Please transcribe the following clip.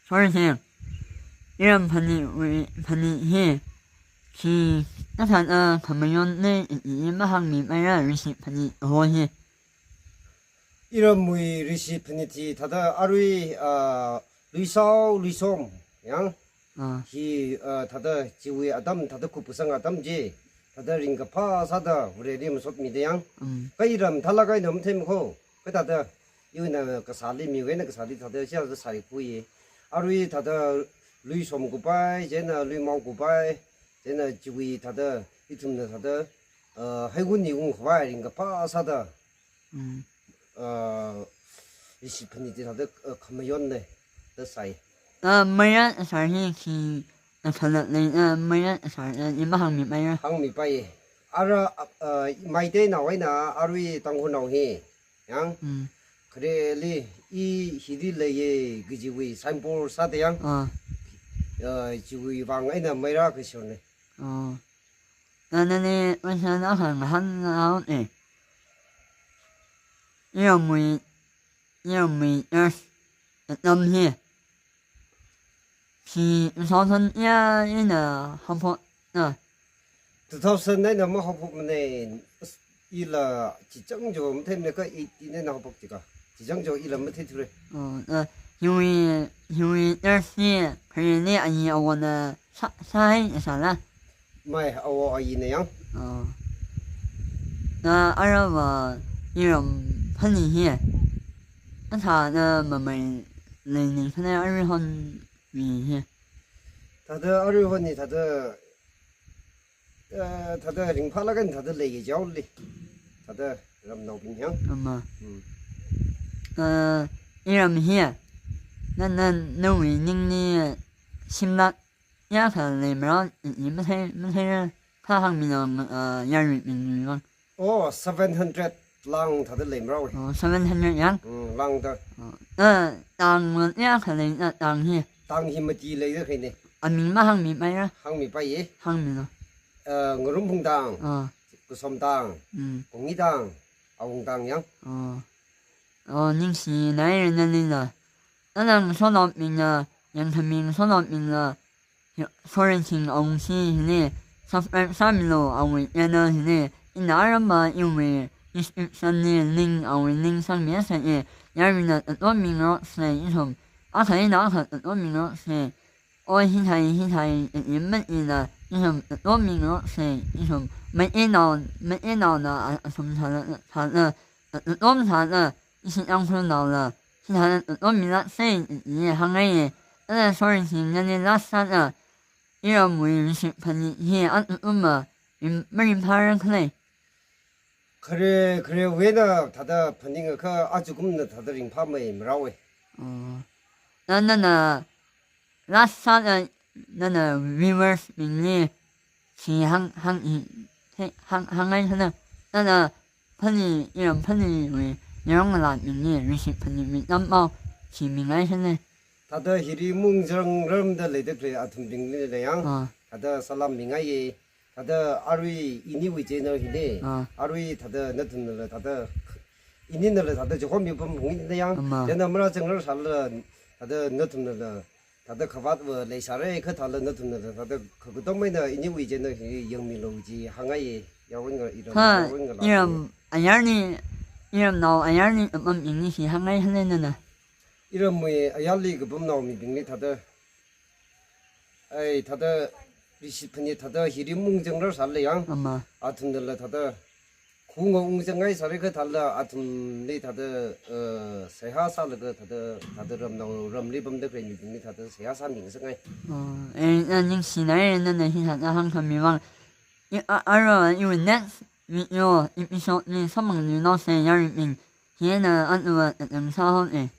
소리세요. 이런 반이 thì các bạn comment lên ý mà hàng mình bây giờ mình phải đi hồi nhỉ. 이런 무이 리시프니티 다다 아루이 리사오 리솜 양 히 다다 지위 아담 다다 쿠부상 아담지 다다 링가 파사다 우리 림 솥미데 양 까이람 달라가이 넘템고 그 다다 이거나 그 살림이 왜나 그 살이 다다 시아서 살이 부이 아루이 다다 리솜 구바이 제나 리마오 구바이 제나 지위 다다 이tum나 다다 해군 이군 구바이 링가 파사다 리시프니티 다들 가면연네 됐어요. mấy sáng thì phần lớn mấy sáng nhưng mà hàng mình bây giờ 항미 빠이 알아 마이데 나와이나 아루이 땅고 나오히 양 그래리 이 히딜레에 그지위 산볼 사대양 지위 방에나 메라 그시오네 나는 완전 한 나오네. 이런 미 năm hi thì sau thân ya là không phải 두탑선 내가 뭐 하고네 일라 지정 좀 때문에 그 이네 나 복지가 지정 좀 일은 못 해주래.因为那些可能아니我呢사이 살아 마이 아워 아이네요. 나 알아봐 이런 편이 해. 다는 뭐뭐 내는 편에 알면 위 다들 어려운이 다들 링팔라간 다들 내기죠. 다들 그럼 노빈형. 엄마. 이런 해. 나는 너무 능리 심락 야살내면 이면서 파항민은 열민은 오 700 랑 다들 내므로. 700 양. 랑다. 땅은 야살내 땅이 땅 힘을 찌려야 되네. 민마항민 말이야. 항미 빠이. 항민은 응rum풍당. 구섬당. 공이당. 아웅당양. 닝시 나이를 날린다. 나는 선업민아 양선민 선업민아 소렌칭 엉시니 삼일로 아우이 야나시니 이 나라마 이외 이십선니 링 아우이 링 상면서에 야미나 어민으로 세이som 아사이 나서 어민으로 세 어히타이 인문이나 이som 어민으로 세이som 매에나나 섬사나 엄사나 이신양풀나나 신하는 어미나 세이 항해에那所以现在的拉萨的，伊拉没是反正也嘛，没怕人可能。 그래 왜나 다다 펀딩 그 아주 금나 다들 인파메 뭐라고 해. 나는 라사는 나는 리버스 민니 항해에서는 나는 펀이 이런 펀이 왜 이런 거라 민니 리시 펀이 민남마 지민에서는 다들 히리 뭉정름들 레드플레이 아툼딩리래양 다들 살람 민가이 다들 아루이 이니위 제너 히네 아루이 다들 너튼들 다들 이니들 다들 저 호미범 봉인데양 내가 뭐라 정을 살러 다들 너튼들 다들 가바드 레사레 그 달러 너튼들 다들 그것도 뭐나 이니위 제너 영미로지 항아이 야원 거 이런 이런 아야니 이런 나 아야니 민니 항아이 하네는 이런 뭐에 아얄리 그 범나오미 빙리 다들 에이 다들 리시프니 다들 히리 뭉정을 살래양 엄마 아툼들 다들 궁어 웅정가이 살래 그 달라 아툼리 다들 세하 살래 그 다들 럼나오 럼리 범들 그래 빙리 다들 세하사 민성가이 ning 신나에는 희사가 항상 미망 알아 이거 넥스 요 이피소드 니 서망 유노세 야리민 얘는 안으와 영사혼에